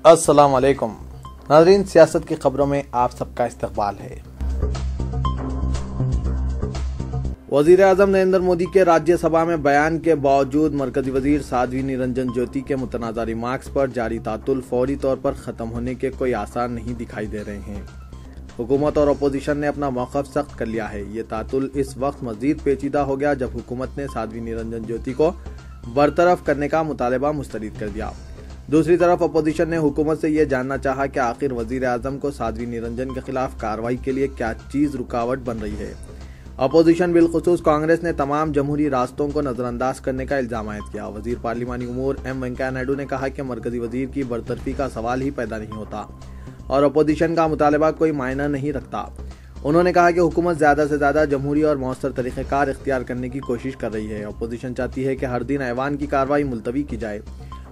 السلام علیکم ناظرین، سیاست کی خبروں میں آپ سب کا استقبال ہے۔ وزیر اعظم نریندر مودی کے راجیہ سبھا میں بیان کے باوجود مرکزی وزیر سادھوی نرنجن جیوتی کے متنازع ریمارکس پر جاری تعطل فوری طور پر ختم ہونے کے کوئی آثار نہیں دکھائی دے رہے ہیں۔ حکومت اور اپوزیشن نے اپنا موقف سخت کر لیا ہے۔ یہ تعطل اس وقت مزید پیچیدہ ہو گیا جب حکومت نے سادھوی نرنجن جیوتی کو برطرف کرنے کا مطالبہ مسترد کر دیا۔ دوسری طرف اپوزیشن نے حکومت سے یہ جاننا چاہا کہ آخر وزیر اعظم کو سادھوی نرنجن کے خلاف کارروائی کے لیے کیا چیز رکاوٹ بن رہی ہے۔ اپوزیشن بالخصوص کانگریس نے تمام جمہوری راستوں کو نظر انداز کرنے کا الزام عائد کیا۔ وزیر پارلیمانی امور ایم وینکیا نائیڈو نے کہا کہ مرکزی وزیر کی برطرفی کا سوال ہی پیدا نہیں ہوتا اور اپوزیشن کا مطالبہ کوئی معنی نہیں رکھتا۔ انہوں نے کہا کہ حکومت زیادہ سے زیادہ جمہوری اور مؤثر طریقہ کار اختیار کرنے کی کوشش کر رہی ہے۔ اپوزیشن چاہتی ہے کہ ہر دن ایوان کی کارروائی ملتوی کی جائے۔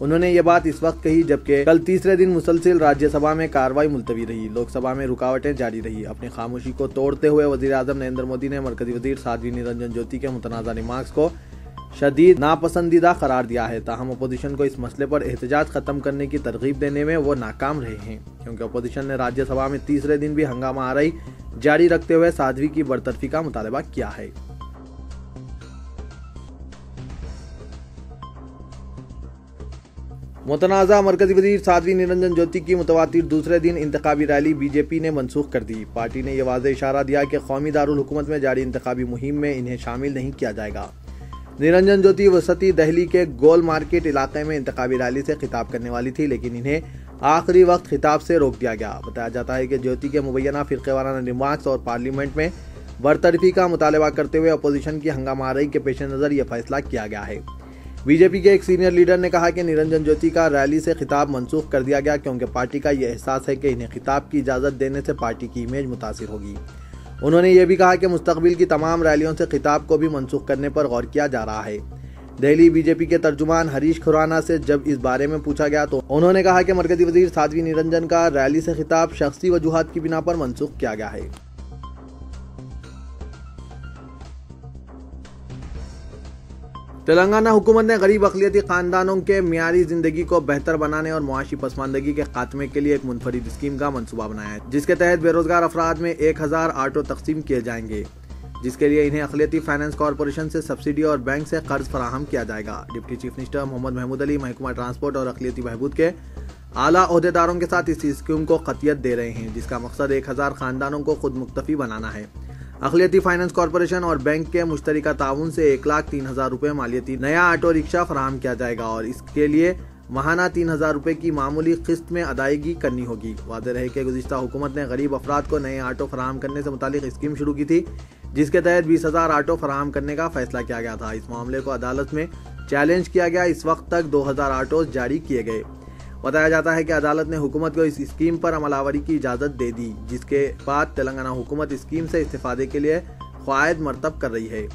انہوں نے یہ بات اس وقت کہی جبکہ کل تیسرے دن مسلسل راجیہ سبھا میں کارروائی ملتوی رہی، لوک سبھا میں رکاوٹیں جاری رہی۔ اپنی خاموشی کو توڑتے ہوئے وزیر اعظم نریندر مودی نے مرکزی وزیر سادھوی نرنجن جیوتی کے متنازع ریمارکس کو شدید ناپسندیدہ قرار دیا ہے۔ تاہم اپوزیشن کو اس مسئلے پر احتجاج ختم کرنے کی ترغیب دینے میں وہ ناکام رہے ہیں، کیونکہ اپوزیشن نے راجیہ سبھا میں تیسرے دن بھی ہنگامہ آرائی جاری رکھتے ہوئے سادھوی کی برطرفی کا مطالبہ کیا ہے۔ متنازع مرکزی وزیر سادھوی نرنجن جیوتی کی متواتر دوسرے دن انتخابی ریلی بی جے پی نے منسوخ کر دی۔ پارٹی نے یہ واضح اشارہ دیا کہ قومی دارالحکومت میں جاری انتخابی مہم میں انہیں شامل نہیں کیا جائے گا۔ نرنجن جیوتی وسطی دہلی کے گول مارکیٹ علاقے میں انتخابی ریلی سے خطاب کرنے والی تھی، لیکن انہیں آخری وقت خطاب سے روک دیا گیا۔ بتایا جاتا ہے کہ جیوتی کے مبینہ فرقے وارانہ ریمارکس اور پارلیمنٹ میں برطرفی کا مطالبہ کرتے ہوئے اپوزیشن کی ہنگامہ آرائی کے پیش نظر یہ فیصلہ کیا گیا ہے۔ بی جے پی کے ایک سینئر لیڈر نے کہا کہ نرنجن جیوتی کا ریلی سے خطاب منسوخ کر دیا گیا کیونکہ پارٹی کا یہ احساس ہے کہ انہیں خطاب کی اجازت دینے سے پارٹی کی امیج متاثر ہوگی۔ انہوں نے یہ بھی کہا کہ مستقبل کی تمام ریلیوں سے خطاب کو بھی منسوخ کرنے پر غور کیا جا رہا ہے۔ دہلی بی جے پی کے ترجمان ہریش کھرانا سے جب اس بارے میں پوچھا گیا تو انہوں نے کہا کہ مرکزی وزیر سادھوی نرنجن کا ریلی سے خطاب شخصی وجوہات کی بنا پر منسوخ کیا گیا ہے۔ تلنگانہ حکومت نے غریب اقلیتی خاندانوں کے معیاری زندگی کو بہتر بنانے اور معاشی پسماندگی کے خاتمے کے لیے ایک منفرد اسکیم کا منصوبہ بنایا ہے، جس کے تحت بے روزگار افراد میں 1000 آٹو تقسیم کیے جائیں گے، جس کے لیے انہیں اقلیتی فائنانس کارپوریشن سے سبسڈی اور بینک سے قرض فراہم کیا جائے گا۔ ڈپٹی چیف منسٹر محمد محمود علی محکمہ ٹرانسپورٹ اور اقلیتی بہبود کے اعلیٰ عہدیداروں کے ساتھ اس اسکیم کو قطعیت دے رہے ہیں، جس کا مقصد 1000 خاندانوں کو خود مکتفی بنانا ہے۔ اقلیتی فائنانس کارپوریشن اور بینک کے مشترکہ تعاون سے 1,03,000 روپے مالیتی نیا آٹو رکشہ فراہم کیا جائے گا اور اس کے لیے ماہانہ 3,000 روپے کی معمولی قسط میں ادائیگی کرنی ہوگی۔ واضح رہے کہ گزشتہ حکومت نے غریب افراد کو نئے آٹو فراہم کرنے سے متعلق اسکیم شروع کی تھی، جس کے تحت 20,000 آٹو فراہم کرنے کا فیصلہ کیا گیا تھا۔ اس معاملے کو عدالت میں چیلنج کیا گیا۔ اس وقت تک 2,000 آٹوز جاری کیے گئے۔ بتایا جاتا ہے کہ عدالت نے حکومت کو اس اسکیم پر عمل آوری کی اجازت دے دی، جس کے بعد تلنگانہ حکومت اسکیم سے استفادے کے لیے قواعد مرتب کر رہی ہے۔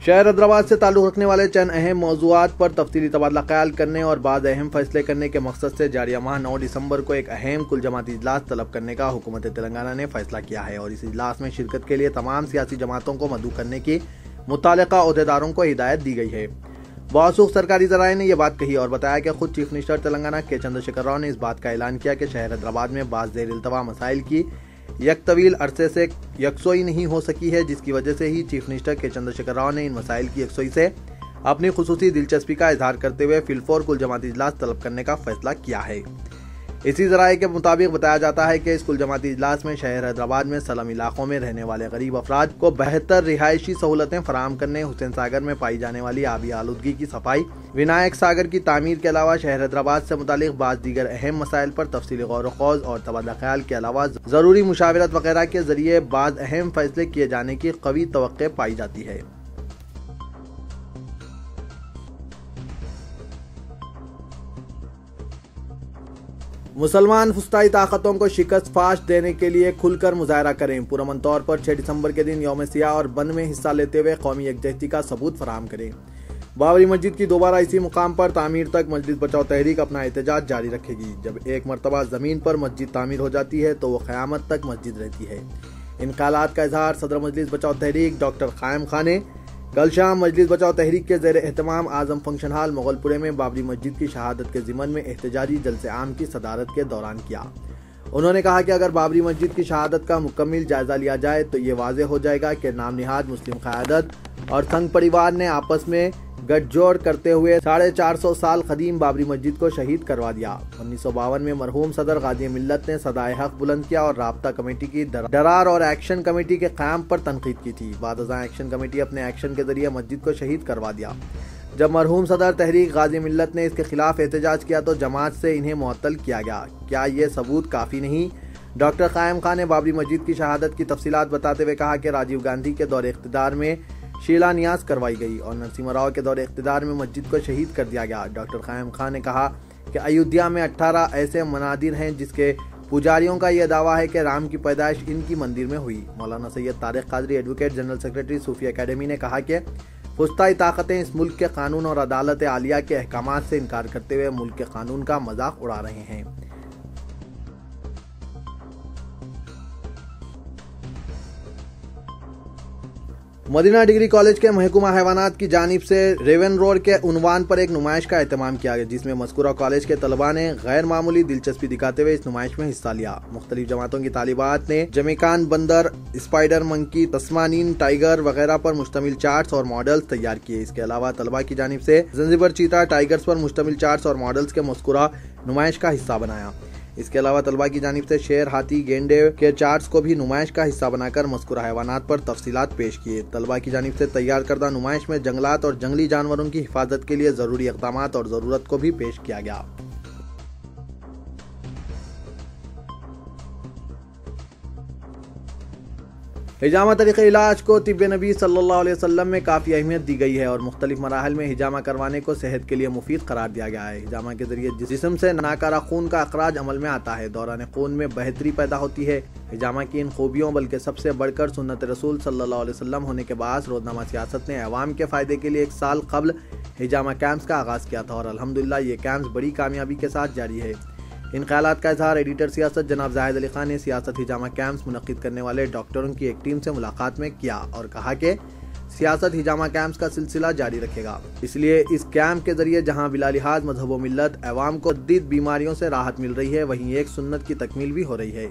شہر حیدرآباد سے تعلق رکھنے والے چند اہم موضوعات پر تفصیلی تبادلہ خیال کرنے اور بعض اہم فیصلے کرنے کے مقصد سے جاریہ ماہ 9 دسمبر کو ایک اہم کل جماعتی اجلاس طلب کرنے کا حکومت تلنگانہ نے فیصلہ کیا ہے اور اس اجلاس میں شرکت کے لیے تمام سیاسی جماعتوں کو مدعو کرنے کی متعلقہ عہدیداروں کو ہدایت دی گئی ہے۔ موثوق سرکاری ذرائع نے یہ بات کہی اور بتایا کہ خود چیف منسٹر تلنگانہ کے چندر شیکھر راؤ نے اس بات کا اعلان کیا کہ شہر حیدرآباد میں بعض زیر التوا مسائل کی یک طویل عرصے سے یکسوئی نہیں ہو سکی ہے، جس کی وجہ سے ہی چیف منسٹر کے چندر شیکھر راؤ نے ان مسائل کی یکسوئی سے اپنی خصوصی دلچسپی کا اظہار کرتے ہوئے فی الفور کل جماعتی اجلاس طلب کرنے کا فیصلہ کیا ہے۔ اسی ذرائع کے مطابق بتایا جاتا ہے کہ اس کل جماعتی اجلاس میں شہر حیدرآباد میں سلم علاقوں میں رہنے والے غریب افراد کو بہتر رہائشی سہولتیں فراہم کرنے، حسین ساگر میں پائی جانے والی آبی آلودگی کی صفائی، ونائک ساگر کی تعمیر کے علاوہ شہر حیدرآباد سے متعلق بعض دیگر اہم مسائل پر تفصیلی غور و خوض اور تبادلہ خیال کے علاوہ ضروری مشاورت وغیرہ کے ذریعے بعض اہم فیصلے کیے جانے کی قوی توقع پائی جاتی ہے۔ مسلمان فسطائی طاقتوں کو شکست فاش دینے کے لیے کھل کر مظاہرہ کریں۔ پرامن طور پر 6 دسمبر کے دن یوم سیاہ اور بند میں حصہ لیتے ہوئے قومی یکجہتی کا ثبوت فراہم کریں۔ بابری مسجد کی دوبارہ اسی مقام پر تعمیر تک مجلس بچاؤ تحریک اپنا احتجاج جاری رکھے گی۔ جب ایک مرتبہ زمین پر مسجد تعمیر ہو جاتی ہے تو وہ قیامت تک مسجد رہتی ہے۔ ان خیالات کا اظہار صدر مجلس بچاؤ تحریک ڈاکٹر قائم خان نے کل شام مجلس بچاؤ تحریک کے زیر اہتمام اعظم فنکشن ہال مغل پورے میں بابری مسجد کی شہادت کے ضمن میں احتجاجی جلسہ عام کی صدارت کے دوران کیا۔ انہوں نے کہا کہ اگر بابری مسجد کی شہادت کا مکمل جائزہ لیا جائے تو یہ واضح ہو جائے گا کہ نام نہاد مسلم قیادت اور سنگ پریوار نے آپس میں گٹھ جوڑ کرتے ہوئے 450 سال قدیم بابری مسجد کو شہید کروا دیا۔ 1952 میں مرحوم صدر غازی ملت نے صدائے حق بلند کیا اور رابطہ کمیٹی کی ڈرار اور ایکشن کمیٹی کے قیام پر تنقید کی تھی۔ بعد ازاں ایکشن کمیٹی اپنے ایکشن کے ذریعے مسجد کو شہید کروا دیا۔ جب مرحوم صدر تحریک غازی ملت نے اس کے خلاف احتجاج کیا تو جماعت سے انہیں معطل کیا گیا۔ کیا یہ ثبوت کافی نہیں؟ ڈاکٹر قائم خان نے بابری مسجد کی شہادت کی تفصیلات بتاتے ہوئے کہا کہ راجیو گاندھی کے دور اقتدار میں شیلا نیاز کروائی گئی اور نرسمہا راؤ کے دور اقتدار میں مسجد کو شہید کر دیا گیا۔ ڈاکٹر قائم خان نے کہا کہ ایودھیا میں 18 ایسے منادر ہیں جس کے پجاریوں کا یہ دعویٰ ہے کہ رام کی پیدائش ان کی مندر میں ہوئی۔ مولانا Syed Tariq Qadri advocate general secretary Sufi Academy نے کہا کہ فسطائی طاقتیں اس ملک کے قانون اور عدالت عالیہ کے احکامات سے انکار کرتے ہوئے ملک کے قانون کا مذاق اڑا رہے ہیں۔ مدینہ ڈگری کالج کے محکمہ حیوانات کی جانب سے ریون روڈ کے عنوان پر ایک نمائش کا اہتمام کیا گیا، جس میں مذکورہ کالج کے طلباء نے غیر معمولی دلچسپی دکھاتے ہوئے اس نمائش میں حصہ لیا۔ مختلف جماعتوں کی طالبات نے جمیکان بندر، اسپائڈر منکی، تسمانین ٹائیگر وغیرہ پر مشتمل چارٹس اور ماڈلز تیار کیے۔ اس کے علاوہ طلباء کی جانب سے زنجبر چیتا ٹائیگرز پر مشتمل چارٹس اور ماڈلز کے مذکورہ نمائش کا حصہ بنایا۔ اس کے علاوہ طلباء کی جانب سے شیر، ہاتھی، گینڈے کے چارٹس کو بھی نمائش کا حصہ بنا کر مذکورہ حیوانات پر تفصیلات پیش کیے۔ طلباء کی جانب سے تیار کردہ نمائش میں جنگلات اور جنگلی جانوروں کی حفاظت کے لیے ضروری اقدامات اور ضرورت کو بھی پیش کیا گیا۔ حجامہ طریقہ علاج کو طب نبی صلی اللہ علیہ وسلم میں کافی اہمیت دی گئی ہے اور مختلف مراحل میں حجامہ کروانے کو صحت کے لیے مفید قرار دیا گیا ہے۔ حجامہ کے ذریعے جسم سے ناکارہ خون کا اخراج عمل میں آتا ہے، دوران خون میں بہتری پیدا ہوتی ہے۔ حجامہ کی ان خوبیوں بلکہ سب سے بڑھ کر سنت رسول صلی اللہ علیہ وسلم ہونے کے باعث روزنامہ سیاست نے عوام کے فائدے کے لیے 1 سال قبل حجامہ کیمپس کا آغاز کیا تھا اور الحمدللہ یہ کیمپس بڑی کامیابی کے ساتھ جاری ہے۔ ان خیالات کا اظہار ایڈیٹر سیاست جناب زاہد علی خان نے سیاست حجامہ کیمپس منعقد کرنے والے ڈاکٹروں کی ایک ٹیم سے ملاقات میں کیا اور کہا کہ سیاست حجامہ کیمپس کا سلسلہ جاری رکھے گا۔ اس لیے اس کیمپ کے ذریعے جہاں بلا لحاظ مذہب و ملت عوام کو متعدد بیماریوں سے راحت مل رہی ہے، وہیں ایک سنت کی تکمیل بھی ہو رہی ہے۔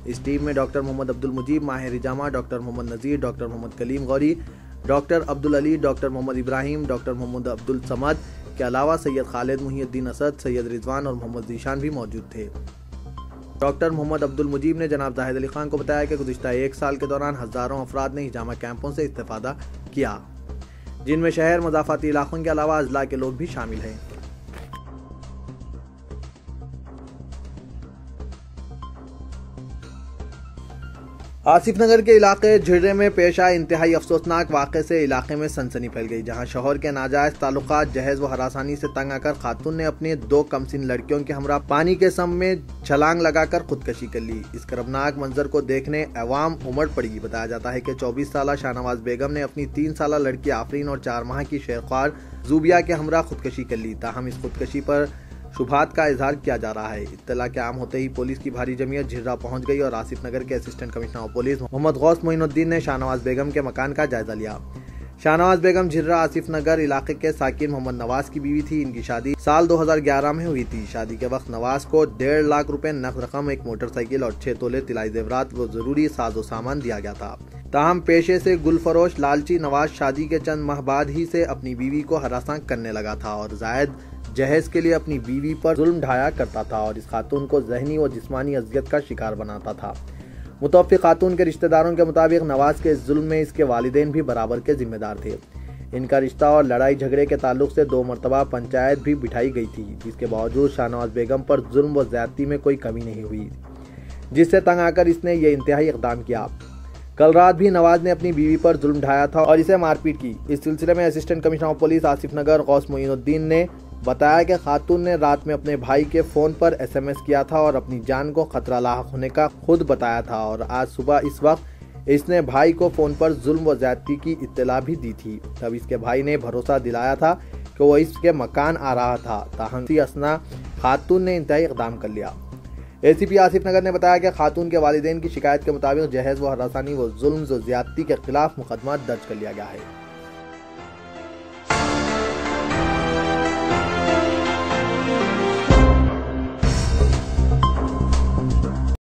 اس ٹیم میں ڈاکٹر محمد عبدالمجیب ماہر حجامہ، ڈاکٹر محمد نذیر، ڈاکٹر محمد کلیم غوری، ڈاکٹر عبدالعلی، ڈاکٹر محمد ابراہیم، ڈاکٹر محمد عبدالصمد کے علاوہ سید خالد محی الدین اسد، سید رضوان اور محمد ذیشان بھی موجود تھے۔ ڈاکٹر محمد عبدالمجیب نے جناب زاہد علی خان کو بتایا کہ گزشتہ 1 سال کے دوران ہزاروں افراد نے حجامہ کیمپوں سے استفادہ کیا، جن میں شہر مضافاتی علاقوں کے علاوہ اضلاع کے لوگ بھی شامل ہیں۔ آصف نگر کے علاقے جھرے میں پیش آئے انتہائی افسوسناک واقعے سے علاقے میں سنسنی پھیل گئی، جہاں شوہر کے ناجائز تعلقات، جہیز و ہراسانی سے تنگ آ کر خاتون نے اپنی 2 کمسن لڑکیوں کے ہمراہ پانی کے سم میں چھلانگ لگا کر خودکشی کر لی۔ اس کربناک منظر کو دیکھنے عوام امڑ پڑی۔ بتایا جاتا ہے کہ 24 سالہ شاہنواز بیگم نے اپنی 3 سالہ لڑکی آفرین اور 4 ماہ کی شیرخوار زوبیہ کے ہمراہ خودکشی کر لی، تاہم اس خودکشی پر شبہات کا اظہار کیا جا رہا ہے۔ اطلاع کے عام ہوتے ہی پولیس کی بھاری جمعیت جھرہ پہنچ گئی اور آصف نگر کے اسسٹنٹ کمشنر آف پولیس محمد غوث معین الدین نے شاہنواز بیگم کے مکان کا جائزہ لیا۔ شاہنواز بیگم جھرہ آصف نگر علاقے کے ساکن محمد نواز کی بیوی تھی۔ ان کی شادی سال 2011 میں ہوئی تھی۔ شادی کے وقت نواز کو 1.5 لاکھ روپے نقد رقم، 1 موٹر سائیکل اور 6 تولے طلائی زیورات و ضروری ساز و سامان دیا گیا تھا۔ تاہم پیشے سے گل فروش لالچی نواز شادی کے چند ماہ بعد ہی سے اپنی بیوی کو ہراساں کرنے لگا تھا اور زائد جہیز کے لیے اپنی بیوی پر ظلم ڈھایا کرتا تھا اور اس خاتون کو ذہنی و جسمانی اذیت کا شکار بناتا تھا۔ متوفی خاتون کے رشتہ داروں کے مطابق نواز کے اس ظلم میں اس کے والدین بھی برابر کے ذمہ دار تھے۔ ان کا رشتہ اور لڑائی جھگڑے کے تعلق سے 2 مرتبہ پنچایت بھی بٹھائی گئی تھی، جس کے باوجود شاہنواز بیگم پر ظلم و زیادتی میں کوئی کمی نہیں ہوئی، جس سے تنگ آ کر اس نے یہ انتہائی اقدام کیا۔ کل رات بھی نواز نے اپنی بیوی پر ظلم ڈھایا تھا اور اسے مار پیٹ کی۔ اس سلسلے میں assistant commissioner of police Asif Nagar غوث معین الدین نے بتایا کہ خاتون نے رات میں اپنے بھائی کے فون پر SMS کیا تھا اور اپنی جان کو خطرہ لاحق ہونے کا خود بتایا تھا اور آج صبح اس وقت اس نے بھائی کو فون پر ظلم و زیادتی کی اطلاع بھی دی تھی۔ تب اس کے بھائی نے بھروسہ دلایا تھا کہ وہ اس کے مکان آ رہا تھا، تاہم اسی اثنا خاتون نے انتہائی اقدام کر لیا۔ ACP آصف نگر نے بتایا کہ خاتون کے والدین کی شکایت کے مطابق جہیز و ہراسانی و ظلم و زیادتی کے خلاف مقدمہ درج کر لیا گیا ہے۔